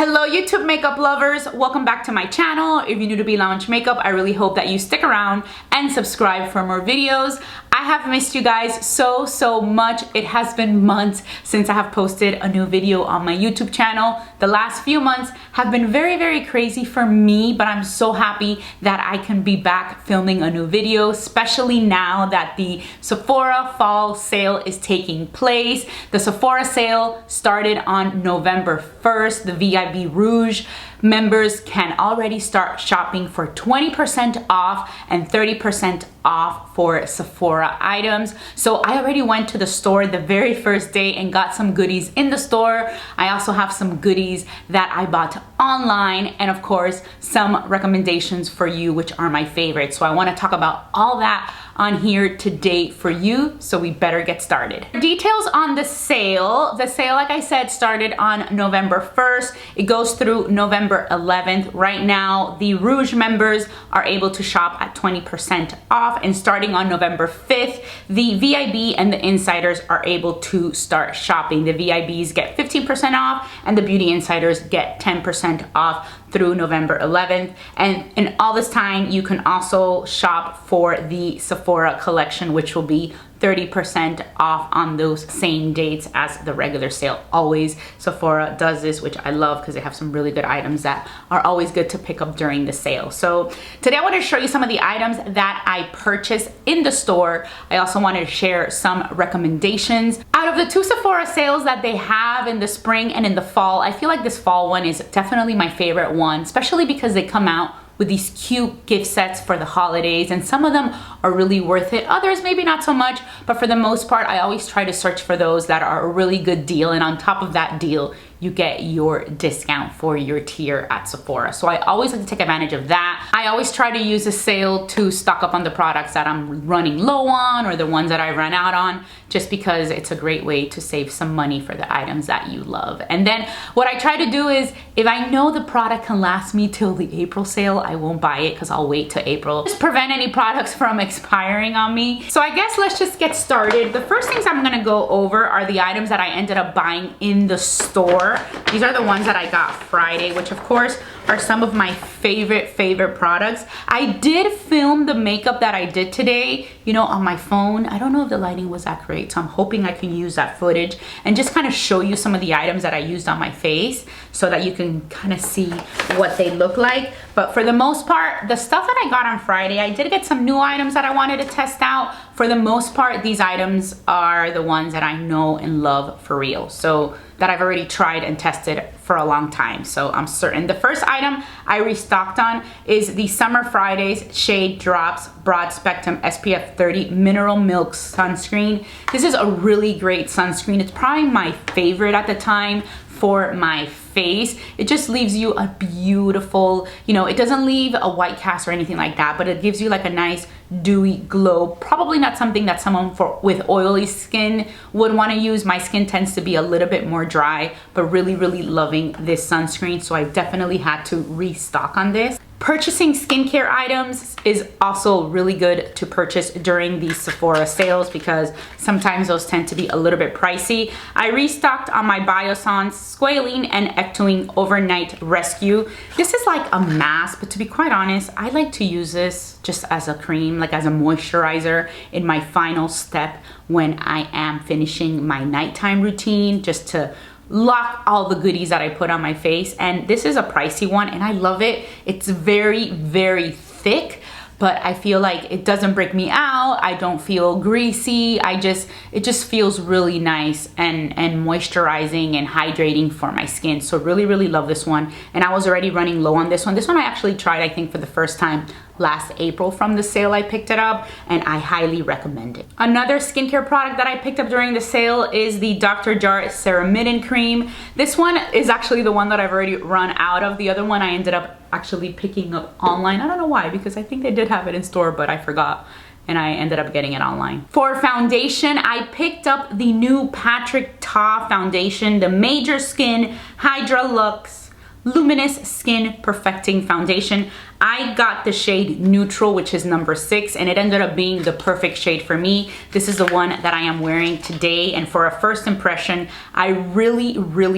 Hello YouTube makeup lovers, welcome back to my channel. If you're new to Lounge Makeup, I really hope that you stick around and subscribe for more videos. I have missed you guys so much. It has been months since I have posted a new video on my YouTube channel. The last few months have been very crazy for me, but I'm so happy that I can be back filming a new video, especially now that the Sephora fall sale is taking place. The Sephora sale started on November 1st. The VIP Rouge members can already start shopping for 20% off and 30% off for Sephora items. So I already went to the store the very first day and got some goodies in the store. I also have some goodies that I bought online, and of course some recommendations for you, which are my favorites. So I want to talk about all that on here today for you, so we better get started. Details on the sale. The sale, like I said, started on November 1st. It goes through November 11th. Right now, the Rouge members are able to shop at 20% off, and starting on November 5th, the VIB and the Insiders are able to start shopping. The VIBs get 15% off, and the Beauty Insiders get 10% off through November 11th. And in all this time, you can also shop for the Sephora Collection, which will be 30% off on those same dates as the regular sale. Always Sephora does this, which I love because they have some really good items that are always good to pick up during the sale. So today I want to show you some of the items that I purchased in the store. I also wanted to share some recommendations. Out of the two Sephora sales that they have in the spring and in the fall, I feel like this fall one is definitely my favorite one, especially because they come out with these cute gift sets for the holidays, and some of them are really worth it. Others maybe not so much, but for the most part, I always try to search for those that are a really good deal, and on top of that deal, you get your discount for your tier at Sephora. So I always like to take advantage of that. I always try to use a sale to stock up on the products that I'm running low on, or the ones that I run out on, just because it's a great way to save some money for the items that you love. And then what I try to do is, if I know the product can last me till the April sale, I won't buy it because I'll wait till April. Just prevent any products from expiring on me. So I guess let's just get started. The first things I'm gonna go over are the items that I ended up buying in the store. These are the ones that I got Friday, which of course are some of my favorite products. I did film the makeup that I did today, you know, on my phone. I don't know if the lighting was that great, so I'm hoping I can use that footage and just kind of show you some of the items that I used on my face so that you can kind of see what they look like. But for the most part, the stuff that I got on Friday, I did get some new items that I wanted to test out. For the most part, these items are the ones that I know and love for real. So that I've already tried and tested for a long time, so I'm certain. The first item I restocked on is the Summer Fridays Shadedrops Broad Spectrum SPF 30 Mineral Milk Sunscreen. This is a really great sunscreen. It's probably my favorite at the time for my face. It just leaves you a beautiful, you know, it doesn't leave a white cast or anything like that, but it gives you like a nice dewy glow. Probably not something that someone with oily skin would want to use. My skin tends to be a little bit more dry, but really loving this sunscreen, so I definitely had to restock on this. Purchasing skincare items is also really good to purchase during these Sephora sales because sometimes those tend to be a little bit pricey. I restocked on my Biossance Squalane and Ectoin Overnight Rescue. This is like a mask, but to be quite honest, I like to use this just as a cream, like as a moisturizer in my final step when I am finishing my nighttime routine, just to lock all the goodies that I put on my face. And this is a pricey one and I love it. It's very thick, but I feel like it doesn't break me out. I don't feel greasy. It just feels really nice and moisturizing and hydrating for my skin. So really love this one. And I was already running low on this one. This one I actually tried, I think, for the first time last April from the sale. I picked it up and I highly recommend it. Another skincare product that I picked up during the sale is the Dr. Jart Ceramidin cream. This one is actually the one that I've already run out of. The other one I ended up actually picking up online. I don't know why, because I think they did have it in store, but I forgot and I ended up getting it online. For foundation, I picked up the new Patrick Ta foundation, the Major Skin Hydra-Luxe Luminous Skin Perfecting Foundation. I got the shade Neutral, which is number 6, and it ended up being the perfect shade for me. This is the one that I am wearing today, and for a first impression, I really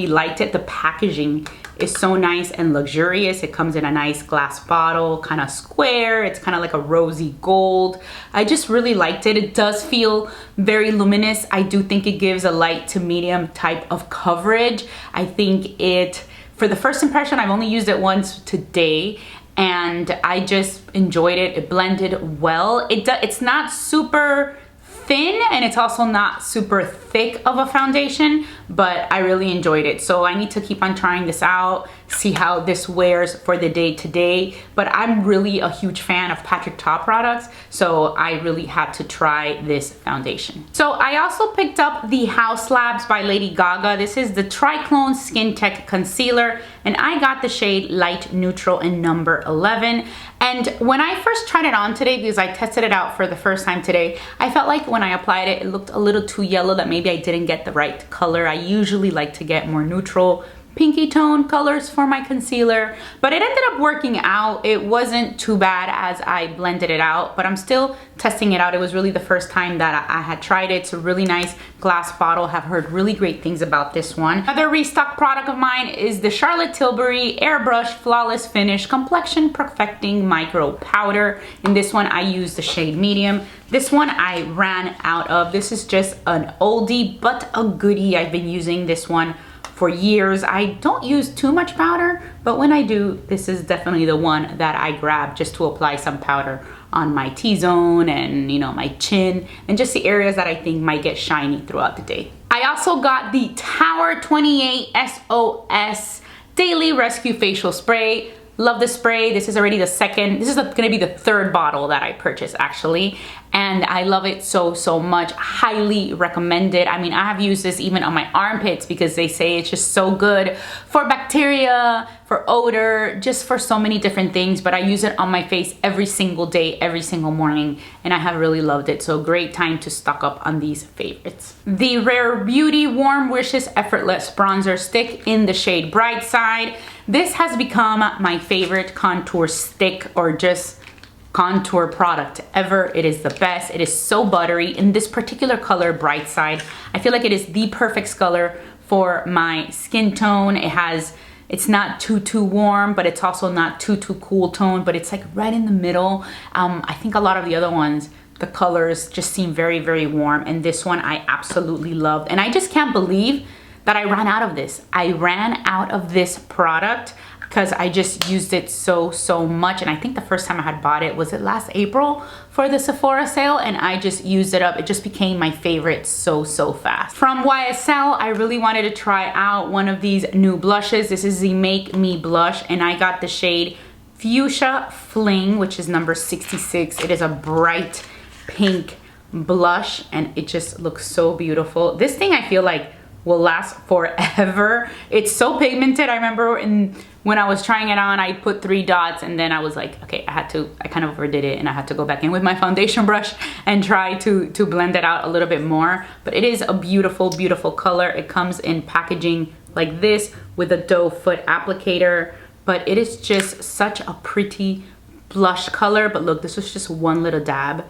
liked it. The packaging is so nice and luxurious. It comes in a nice glass bottle, kind of square. It's kind of like a rosy gold. I just really liked it. It does feel very luminous. I do think it gives a light to medium type of coverage. I think it, for the first impression, I've only used it once today, and I just enjoyed it. It blended well. It's not super thin, and it's also not super thick of a foundation, but I really enjoyed it. So I need to keep on trying this out, see how this wears for the day to day. But I'm really a huge fan of Patrick Ta products, so I really had to try this foundation. So I also picked up the Haus Labs by Lady Gaga. This is the Triclone Skin Tech Concealer, and I got the shade Light Neutral in number 11. And when I first tried it on today, because I tested it out for the first time today, I felt like when I applied it, it looked a little too yellow, that maybe I didn't get the right color. I usually like to get more neutral, pinky tone colors for my concealer, but it ended up working out. It wasn't too bad as I blended it out, but I'm still testing it out. It was really the first time that I had tried it. It's a really nice glass bottle. Have heard really great things about this one. Another restock product of mine is the Charlotte Tilbury Airbrush Flawless Finish Complexion Perfecting Micro Powder. In this one, I used the shade medium. This one I ran out of. This is just an oldie but a goodie. I've been using this one for years. I don't use too much powder, but when I do, this is definitely the one that I grab just to apply some powder on my T-zone and, you know, my chin, and just the areas that I think might get shiny throughout the day. I also got the Tower 28 SOS Daily Rescue Facial Spray. Love the spray. This is already the second, this is gonna be the third bottle that I purchased actually, and I love it so much. Highly recommend it. I mean, I have used this even on my armpits because they say it's just so good for bacteria, for odor, just for so many different things, but I use it on my face every single day, every single morning, and I have really loved it. So great time to stock up on these favorites. The Rare Beauty Warm Wishes Effortless Bronzer Stick in the shade Bright Side. This has become my favorite contour stick or just contour product ever. It is the best. It is so buttery. In this particular color, Bright Side, I feel like it is the perfect color for my skin tone. It's not too warm, but it's also not too cool tone, but it's like right in the middle. I think a lot of the other ones, the colors just seem very warm, and this one I absolutely loved. And I just can't believe that I ran out of this. I ran out of this product because I just used it so much. And I think the first time I had bought it, was it last April for the Sephora sale? And I just used it up. It just became my favorite so fast. From YSL, I really wanted to try out one of these new blushes. This is the Make Me blush, and I got the shade Fuchsia Fling, which is number 66. It is a bright pink blush, and it just looks so beautiful. This thing I feel like will last forever. It's so pigmented. I remember when I was trying it on, I put 3 dots, and then I was like, okay, I kind of overdid it, and I had to go back in with my foundation brush and try to blend it out a little bit more. But it is a beautiful color. It comes in packaging like this with a doe foot applicator, but it is just such a pretty blush color. But look, this was just one little dab,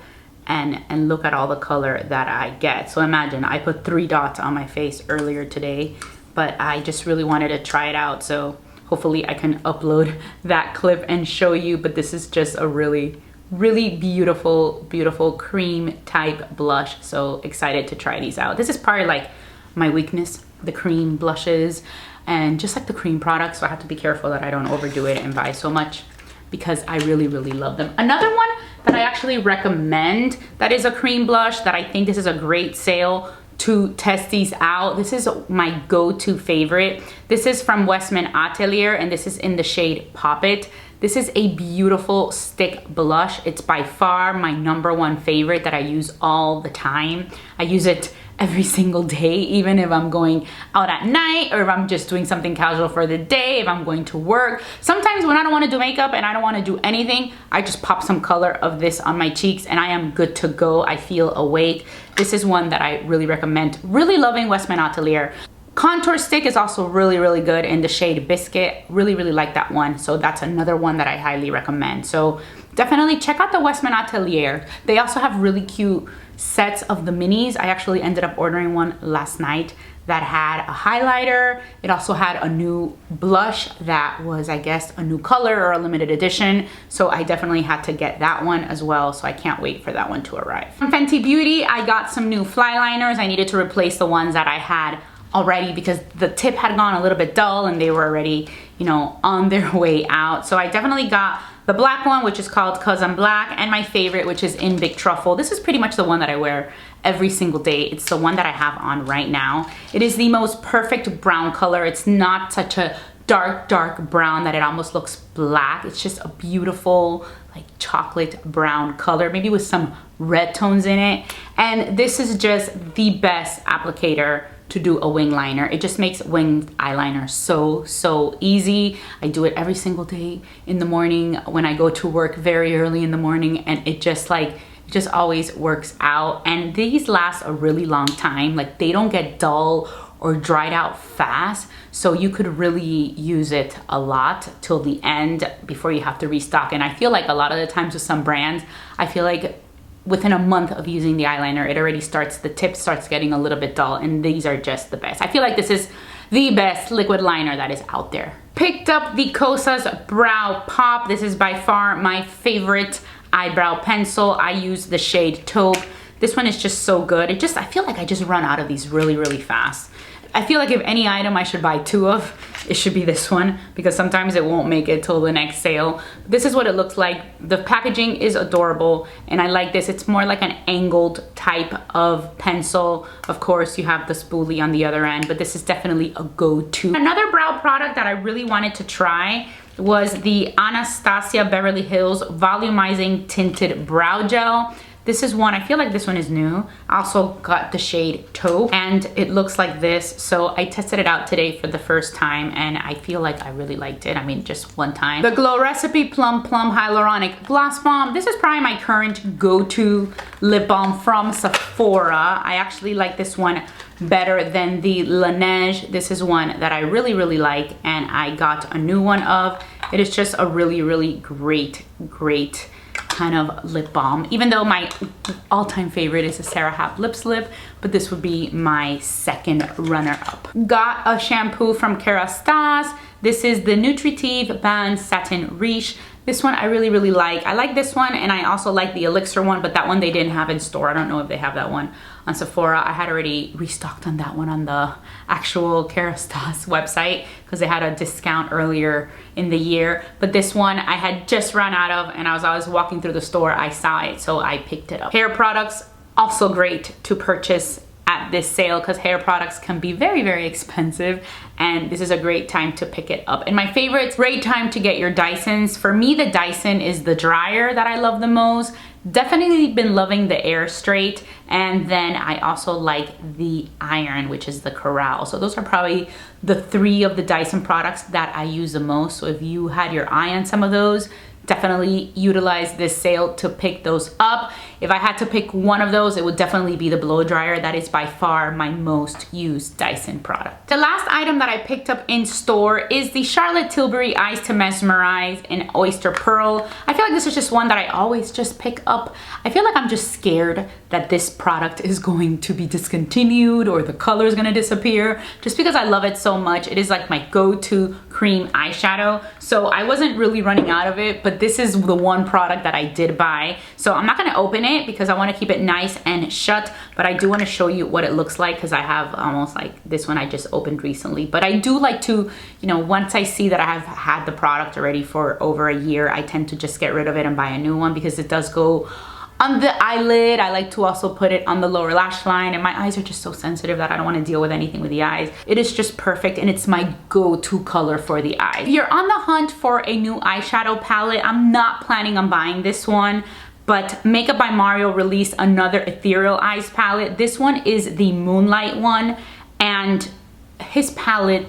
and look at all the color that I get. So imagine I put 3 dots on my face earlier today, but I just really wanted to try it out. So hopefully I can upload that clip and show you. But this is just a really beautiful cream type blush. So excited to try these out. This is probably like my weakness, the cream blushes and just like the cream products. So I have to be careful that I don't overdo it and buy so much, because I really love them. Another one that I actually recommend that is a cream blush that I think this is a great sale to test these out. This is my go-to favorite. This is from Westman Atelier, and this is in the shade Pop It. This is a beautiful stick blush. It's by far my #1 favorite that I use all the time. I use it every single day, even if I'm going out at night, or if I'm just doing something casual for the day, if I'm going to work. Sometimes when I don't want to do makeup and I don't want to do anything, I just pop some color of this on my cheeks and I am good to go. I feel awake. This is one that I really recommend. Really loving Westman Atelier. Contour stick is also really good in the shade Biscuit. Really like that one. So that's another one that I highly recommend. So definitely check out the Westman Atelier. They also have really cute sets of the minis. I actually ended up ordering one last night that had a highlighter. It also had a new blush that was, I guess, a new color or a limited edition. So I definitely had to get that one as well. So I can't wait for that one to arrive. From Fenty Beauty, I got some new fly liners. I needed to replace the ones that I had already because the tip had gone a little bit dull and they were already, you know, on their way out. So I definitely got the black one, which is called 'Cause I'm Black, and my favorite, which is in Big Truffle. This is pretty much the one that I wear every single day. It's the one that I have on right now. It is the most perfect brown color. It's not such a dark brown that it almost looks black. It's just a beautiful like chocolate brown color, maybe with some red tones in it. And this is just the best applicator to do a wing liner. It just makes wing eyeliner so easy. I do it every single day in the morning when I go to work very early in the morning, and it just always works out. And these last a really long time. Like, they don't get dull or dried out fast, so you could really use it a lot till the end before you have to restock. And I feel like a lot of the times with some brands, I feel like within a month of using the eyeliner, it already the tip starts getting a little bit dull, and these are just the best. I feel like this is the best liquid liner that is out there. Picked up the Kosas Brow Pop. This is by far my favorite eyebrow pencil. I use the shade Taupe. This one is just so good. I feel like I just run out of these really fast. I feel like if any item I should buy 2 of, it should be this one, because sometimes it won't make it till the next sale. This is what it looks like. The packaging is adorable, and I like this. It's more like an angled type of pencil. Of course, you have the spoolie on the other end, but this is definitely a go-to. Another brow product that I really wanted to try was the Anastasia Beverly Hills Volumizing Tinted Brow Gel. This is one, I feel like this one is new. I also got the shade Taupe, and it looks like this. So I tested it out today for the first time, and I feel like I really liked it. I mean, just one time. The Glow Recipe Plum Hyaluronic Gloss Balm. This is probably my current go-to lip balm from Sephora. I actually like this one better than the Laneige. This is one that I really like, and I got a new one of. It is just a really great kind of lip balm, even though my all-time favorite is a Sarah Hap Lip Slip, but this would be my second runner-up. Got a shampoo from Kerastase. This is the Nutritive Band Satin Riche. This one I really like. I like this one, and I also like the Elixir one, but that one they didn't have in store. I don't know if they have that one on Sephora. I had already restocked on that one on the actual Kerastase website because they had a discount earlier in the year. But this one I had just run out of, and as I was walking through the store, I saw it, so I picked it up. Hair products, also great to purchase at this sale because hair products can be very expensive, and this is a great time to pick it up. And my favorite, great time to get your Dysons. For me, the Dyson is the dryer that I love the most. Definitely been loving the Air Straight, and then I also like the Iron, which is the Corral. So those are probably the 3 of the Dyson products that I use the most. So if you had your eye on some of those, definitely utilize this sale to pick those up. If I had to pick one of those, it would definitely be the blow dryer. That is by far my most used Dyson product. The last item that I picked up in store is the Charlotte Tilbury Eyes to Mesmerize in Oyster Pearl. I feel like this is just one that I always just pick up. I feel like I'm just scared that this product is going to be discontinued or the color is gonna disappear, just because I love it so much. It is like my go-to cream eyeshadow. So I wasn't really running out of it, but this is the one product that I did buy. So I'm not gonna open it because I wanna keep it nice and shut, but I do wanna show you what it looks like because I have almost like this one I just opened recently. But I do like to, you know, once I see that I have had the product already for over a year, I tend to just get rid of it and buy a new one because it does go on the eyelid. I like to also put it on the lower lash line, and my eyes are just so sensitive that I don't want to deal with anything with the eyes. It is just perfect, and it's my go-to color for the eyes. If you're on the hunt for a new eyeshadow palette, I'm not planning on buying this one, but Makeup by Mario released another Ethereal Eyes palette. This one is the Moonlight one, and his palette,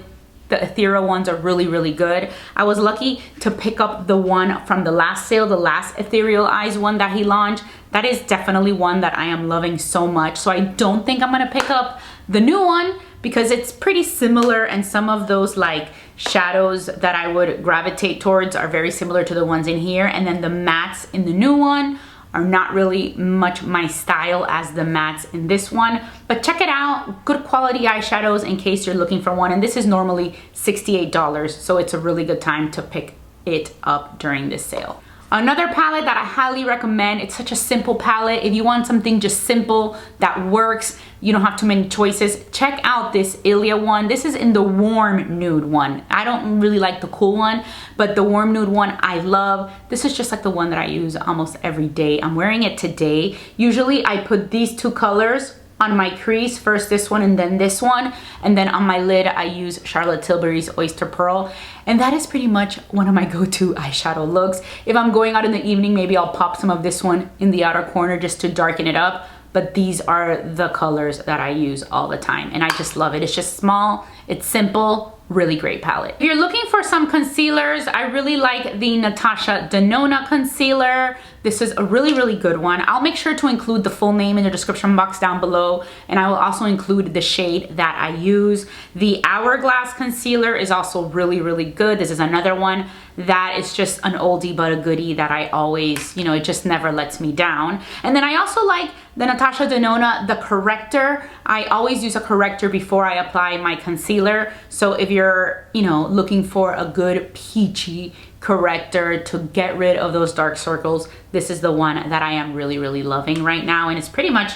the ethereal ones, are really good. I was lucky to pick up the one from the last sale, the last Ethereal Eyes one that he launched. That is definitely one that I am loving so much. So I don't think I'm gonna pick up the new one because it's pretty similar, and some of those like shadows that I would gravitate towards are very similar to the ones in here. And then the mattes in the new one are not really much my style as the mattes in this one, but check it out. Good quality eyeshadows in case you're looking for one, and this is normally $68, so it's a really good time to pick it up during this sale. Another palette that I highly recommend, it's such a simple palette. If you want something just simple that works, you don't have too many choices, check out this Ilia one. This is in the warm nude one. I don't really like the cool one, but the warm nude one I love. This is just like the one that I use almost every day. I'm wearing it today. Usually I put these two colors on my crease, first this one and then this one, and then on my lid I use Charlotte Tilbury's Oyster Pearl, and that is pretty much one of my go-to eyeshadow looks. If I'm going out in the evening, maybe I'll pop some of this one in the outer corner just to darken it up, but these are the colors that I use all the time, and I just love it. It's just small, it's simple, really great palette. If you're looking for some concealers, I really like the Natasha Denona concealer. This is a really good one. I'll make sure to include the full name in the description box down below, and I will also include the shade that I use. The Hourglass concealer is also really good. This is another one that is just an oldie but a goodie that I always, you know, it just never lets me down. And then I also like the Natasha Denona, the corrector. I always use a corrector before I apply my concealer. So if you're, you know, looking for a good peachy corrector to get rid of those dark circles, this is the one that I am really loving right now. And it's pretty much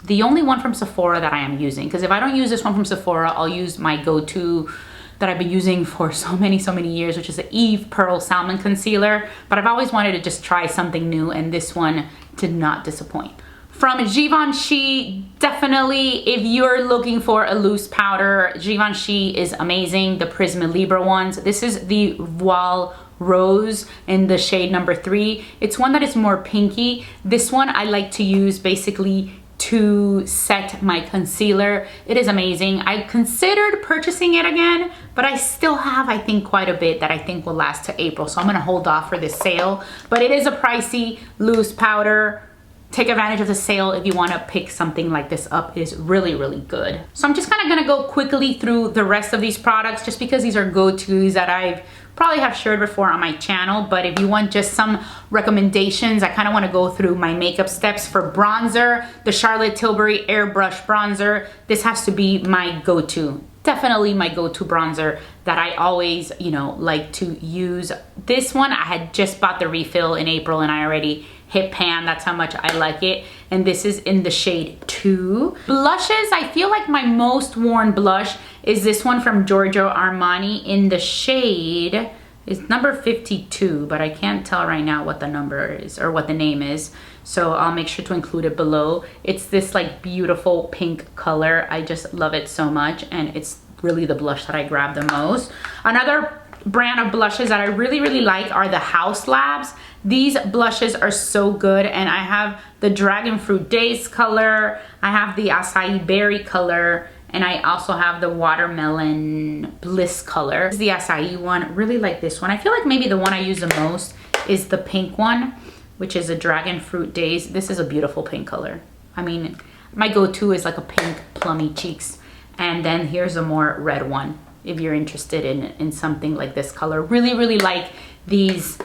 the only one from Sephora that I am using. Because if I don't use this one from Sephora, I'll use my go-to that I've been using for so many years, which is the Yves Pearl Salmon Concealer. But I've always wanted to just try something new, and this one did not disappoint. From Givenchy, definitely if you're looking for a loose powder, Givenchy is amazing. The Prisma Libre ones. This is the Voile Rose in the shade number 3. It's one that is more pinky. This one I like to use basically to set my concealer. It is amazing. I considered purchasing it again, but I still have, I think, quite a bit that I think will last to April. So I'm gonna hold off for this sale, but it is a pricey loose powder. Take advantage of the sale if you want to pick something like this up. It is really good. So I'm just kind of going to go quickly through the rest of these products just because these are go-tos that I've probably have shared before on my channel. But if you want just some recommendations, I kind of want to go through my makeup steps. For bronzer, the Charlotte Tilbury Airbrush bronzer. This has to be my go-to. Definitely my go-to bronzer that I always, you know, like to use. This one, I had just bought the refill in April and I already hit pan. That's how much I like it. And this is in the shade 2. Blushes, I feel like my most worn blush is this one from Giorgio Armani in the shade, is number 52, but I can't tell right now what the number is or what the name is. So I'll make sure to include it below. It's this like beautiful pink color. I just love it so much, and it's really the blush that I grab the most. Another brand of blushes that I really like are the Haus Labs. These blushes are so good, and I have the Dragon Fruit Days color, I have the Acai Berry color, and I also have the Watermelon Bliss color. This is the Acai one. Really like this one. I feel like maybe the one I use the most is the pink one, which is a Dragon Fruit Days. This is a beautiful pink color. I mean, my go-to is like a pink plummy cheeks. And then here's a more red one if you're interested in something like this color. Really like these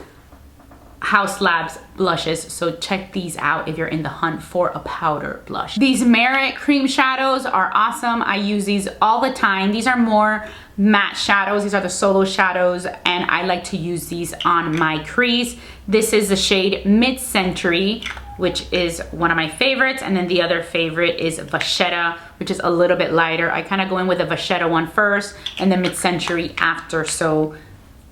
Haus Labs blushes, so check these out if you're in the hunt for a powder blush. These Merit cream shadows are awesome. I use these all the time. These are more matte shadows. These are the solo shadows, and I like to use these on my crease. This is the shade Mid-Century, which is one of my favorites, and then the other favorite is Vachetta, which is a little bit lighter. I kind of go in with the Vachetta one first and then Mid-Century after, so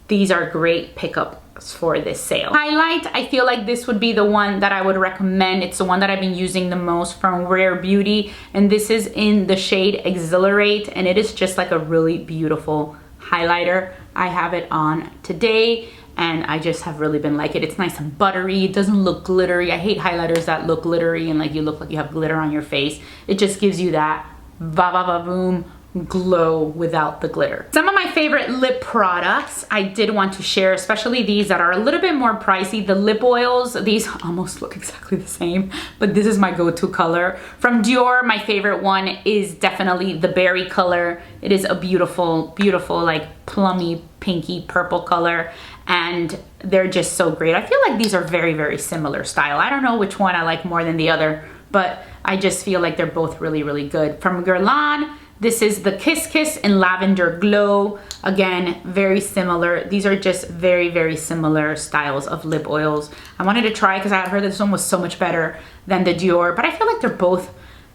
these are great pickups for this sale. Highlight, I feel like this would be the one that I would recommend. It's the one that I've been using the most from Rare Beauty, and this is in the shade Exhilarate, and it is just like a really beautiful highlighter. I have it on today, and I just have really been liking it. It's nice and buttery. It doesn't look glittery. I hate highlighters that look glittery and like you look like you have glitter on your face. It just gives you that va va va boom glow without the glitter. Some of my favorite lip products I did want to share, especially these that are a little bit more pricey. The lip oils, these almost look exactly the same, but this is my go-to color. From Dior, my favorite one is definitely the berry color. It is a beautiful, beautiful, like plummy, pinky, purple color, and they're just so great. I feel like these are very, very similar style. I don't know which one I like more than the other, but I just feel like they're both really, really good. From Guerlain, this is the Kiss Kiss in Lavender Glow. Again, very similar. These are just very, very similar styles of lip oils. I wanted to try because I heard that this one was so much better than the Dior, but I feel like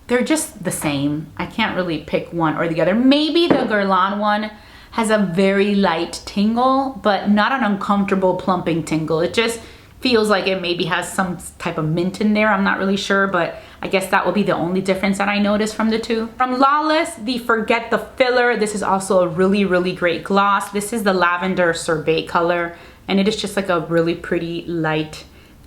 they're just the same. I can't really pick one or the other. Maybe the Guerlain one has a very light tingle, but not an uncomfortable plumping tingle. It just feels like it maybe has some type of mint in there. I'm not really sure, but I guess that will be the only difference that I noticed from the two. From Lawless, the Forget the Filler. This is also a really, really great gloss. This is the Lavender Sorbet color, and it is just like a really pretty light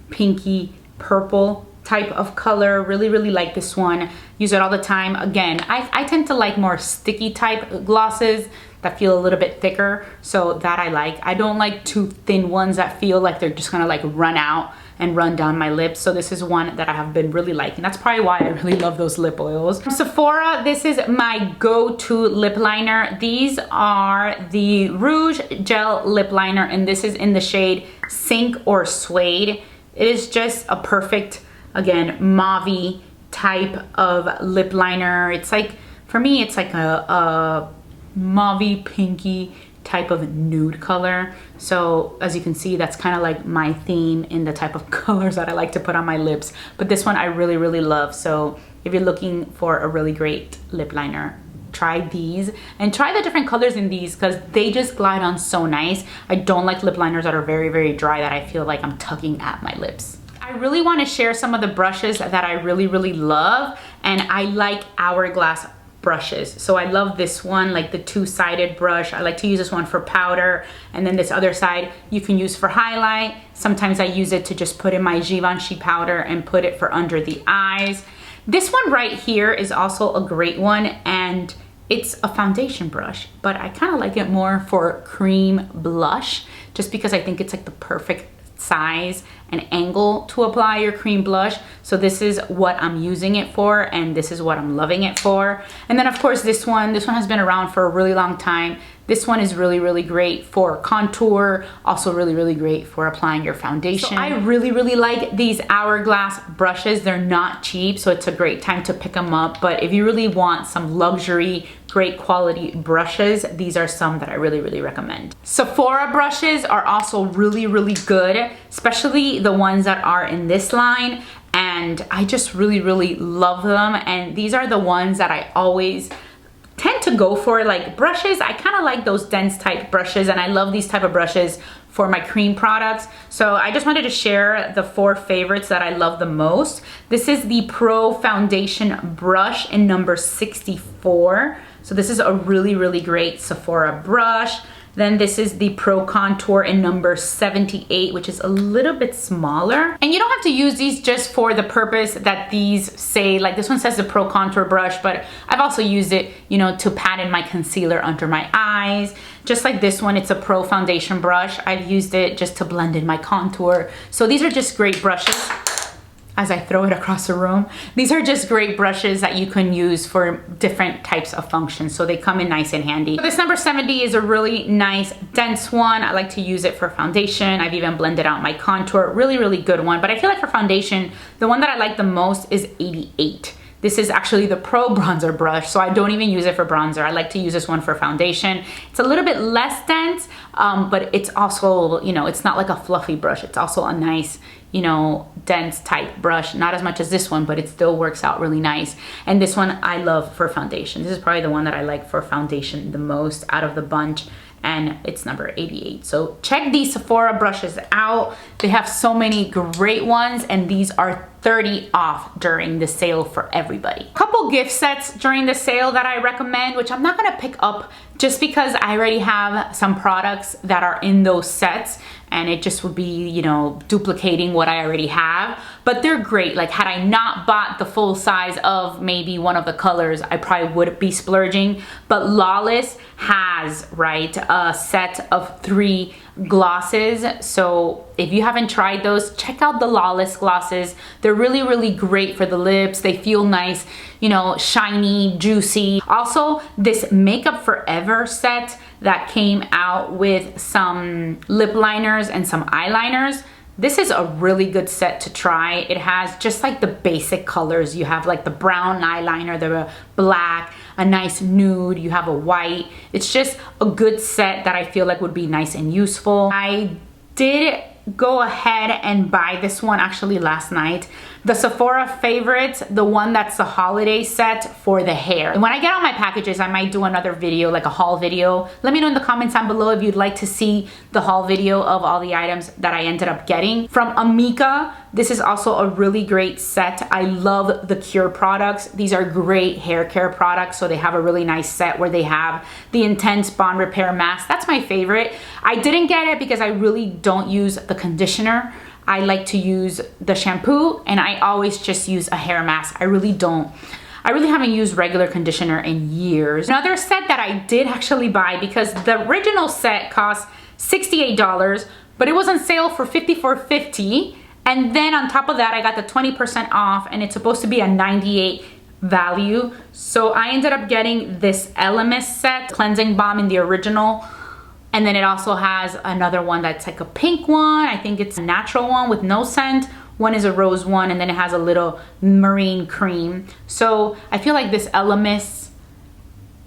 pinky purple type of color. Really, really like this one. Use it all the time. Again, I tend to like more sticky type glosses that feel a little bit thicker, so that I like. I don't like too thin ones that feel like they're just gonna like run out and run down my lips. So this is one that I have been really liking. That's probably why I really love those lip oils. From Sephora, this is my go-to lip liner. These are the Rouge Gel Lip Liner, and this is in the shade Sink or Suede. It is just a perfect, again, mauve-y type of lip liner. It's like, for me, it's like a mauve pinky type of nude color. So as you can see, that's kind of like my theme in the type of colors that I like to put on my lips. But this one I really, really love. So if you're looking for a really great lip liner, try these and try the different colors in these because they just glide on so nice. I don't like lip liners that are very, very dry that I feel like I'm tugging at my lips. I really want to share some of the brushes that I really, really love, and I like Hourglass brushes. So I love this one, like the two-sided brush. I like to use this one for powder, and then this other side you can use for highlight. Sometimes I use it to just put in my Givenchy powder and put it for under the eyes. This one right here is also a great one, and it's a foundation brush, but I kind of like it more for cream blush, just because I think it's like the perfect size and angle to apply your cream blush. So this is what I'm using it for, and this is what I'm loving it for. And then of course this one has been around for a really long time. This one is really, really great for contour, also really, really great for applying your foundation. So I really, really like these Hourglass brushes. They're not cheap, so it's a great time to pick them up. But if you really want some luxury, great quality brushes, these are some that I really, really recommend. Sephora brushes are also really, really good, especially the ones that are in this line. And I just really, really love them. And these are the ones that I always tend to go for. Like brushes, I kind of like those dense type brushes, and I love these type of brushes for my cream products. So I just wanted to share the 4 favorites that I love the most. This is the Pro Foundation brush in number 64. So this is a really, really great Sephora brush. Then this is the Pro Contour in number 78, which is a little bit smaller. And you don't have to use these just for the purpose that these say. Like this one says the Pro Contour brush, but I've also used it, you know, to pat in my concealer under my eyes. Just like this one, it's a Pro Foundation brush. I've used it just to blend in my contour. So these are just great brushes. As I throw it across the room, these are just great brushes that you can use for different types of functions, so they come in nice and handy. So this number 70 is a really nice dense one. I like to use it for foundation. I've even blended out my contour. Really, really good one. But I feel like for foundation, the one that I like the most is 88. This is actually the Pro Bronzer brush, so I don't even use it for bronzer. I like to use this one for foundation. It's a little bit less dense, but it's also, you know, it's not like a fluffy brush. It's also a nice, you know, dense type brush. Not as much as this one, but it still works out really nice. And this one I love for foundation. This is probably the one that I like for foundation the most out of the bunch, and it's number 88. So check these Sephora brushes out. They have so many great ones, and these are 30 off during the sale for everybody. A couple gift sets during the sale that I recommend, which I'm not gonna pick up just because I already have some products that are in those sets, and it just would be, you know, duplicating what I already have. but they're great. Like had I not bought the full size of maybe one of the colors, I probably would be splurging. But Lawless has, right, a set of 3 glosses. So if you haven't tried those, check out the Lawless glosses. They're really, really great for the lips. They feel nice, you know, shiny, juicy. Also, this Makeup Forever set that came out with some lip liners and some eyeliners. This is a really good set to try. It has just like the basic colors. You have like the brown eyeliner, the black, a nice nude, you have a white. It's just a good set that I feel like would be nice and useful. I did go ahead and buy this one actually last night. The Sephora Favorites, the one that's the holiday set for the hair. And when I get all my packages, I might do another video, like a haul video. Let me know in the comments down below if you'd like to see the haul video of all the items that I ended up getting. From Amica, this is also a really great set. I love the Cure products. These are great hair care products. So they have a really nice set where they have the Intense Bond Repair Mask. That's my favorite. I didn't get it because I really don't use the conditioner. I like to use the shampoo, and I always just use a hair mask. I really haven't used regular conditioner in years. Another set that I did actually buy, because the original set cost $68, but it was on sale for $54.50. And then on top of that, I got the 20% off, and it's supposed to be a $98 value. So I ended up getting this Elemis set, cleansing balm in the original. And then it also has another one that's like a pink one. I think it's a natural one with no scent. One is a rose one, and then it has a little marine cream. So I feel like this Elemis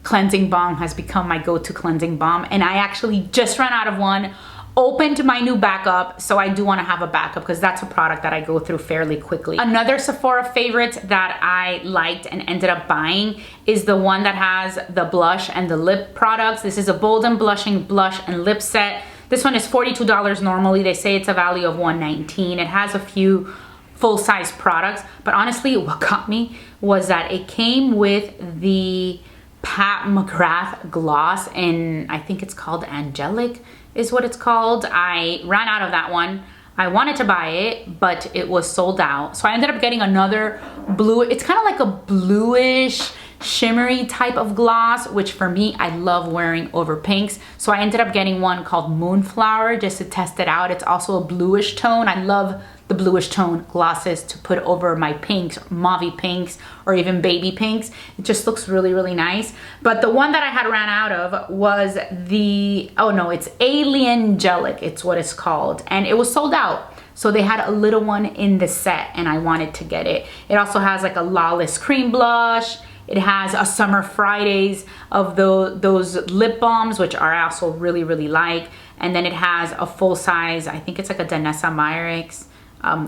cleansing balm has become my go-to cleansing balm. And I actually just ran out of one, opened my new backup. So I do want to have a backup because that's a product that I go through fairly quickly. Another Sephora favorite that I liked and ended up buying is the one that has the blush and the lip products. This is a Bold and Blushing blush and lip set. This one is $42 normally. They say it's a value of $119. It has a few full-size products, but honestly, what got me was that it came with the Pat McGrath gloss, and I think it's called Angelic is what it's called. I ran out of that one. I wanted to buy it, but it was sold out. So I ended up getting another blue. It's kind of like a bluish, shimmery type of gloss, which for me, I love wearing over pinks. So I ended up getting one called Moonflower just to test it out. It's also a bluish tone. I love the bluish tone glosses to put over my pinks, mauvey pinks, or even baby pinks. It just looks really, really nice. But the one that I had ran out of was the, oh no, it's Aliangelic, it's what it's called. And it was sold out. So they had a little one in the set and I wanted to get it. It also has like a Lawless cream blush. It has a Summer Fridays of those lip balms, which are also really, really like. And then it has a full size, I think it's like a Danessa Myricks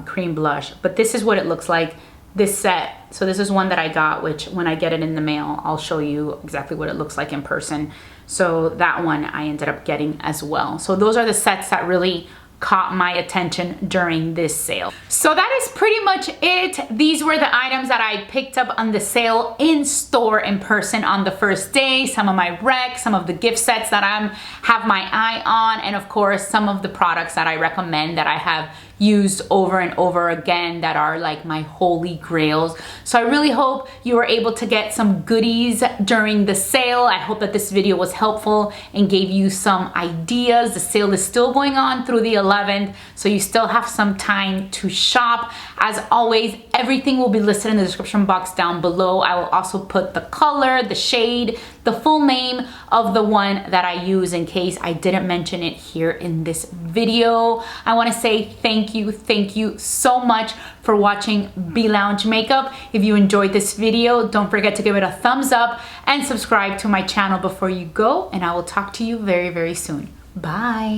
cream blush. But this is what it looks like, this set. So this is one that I got, which when I get it in the mail, I'll show you exactly what it looks like in person. So that one I ended up getting as well. So those are the sets that really caught my attention during this sale. So that is pretty much it. These were the items that I picked up on the sale in store in person on the first day. Some of my recs, some of the gift sets that I have my eye on, and of course some of the products that I recommend that I have used over and over again that are like my holy grails. So I really hope you were able to get some goodies during the sale. I hope that this video was helpful and gave you some ideas. The sale is still going on through the 11th, so you still have some time to shop. As always, everything will be listed in the description box down below. I will also put the color, the shade, the full name of the one that I use in case I didn't mention it here in this video. I want to say thank you so much for watching Be Lounge Makeup. If you enjoyed this video, don't forget to give it a thumbs up and subscribe to my channel before you go, and I will talk to you very, very soon. Bye.